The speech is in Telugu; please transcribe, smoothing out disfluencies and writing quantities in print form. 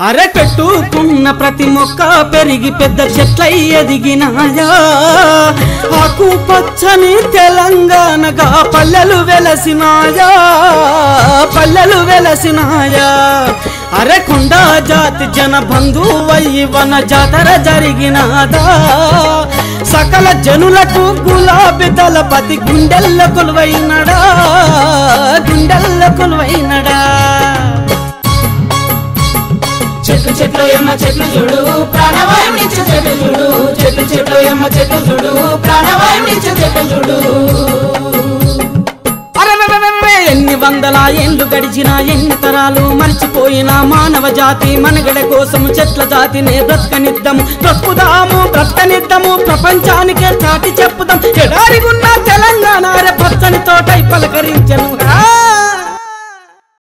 అరకట్టుకున్న ప్రతి మొక్క పెరిగి పెద్ద చెట్లై ఎదిగినాయా ఆకు పచ్చని తెలంగాణగా పల్లెలు వెలసినాయా అరకొండ జాతి జన బంధువయ్యి వన జాతర జరిగినాదా సకల జనులకు గులాబీ దళపతి గుండెల్ల కొలువైనడా చెట్లు చెట్లు ఎమ్మ చెట్లు చూడు ప్రాణవాయు నిత్య చెట్లు చూడు చెట్లు చెట్లు ఎమ్మ చెట్లు చూడు ప్రాణవాయు నిత్య చెట్లు చూడు ఎన్ని వందల ఏళ్ళు గడిచినా ఎన్ని తరాలు మర్చిపోయిన మానవ జాతి మనగడ కోసం చెట్ల జాతినే బ్రతకనిద్దాము ప్రపంచానికే చాటి చెప్పుదాం ఎడారిగున్న తెలంగాణ పచ్చని తోటై పలకరించను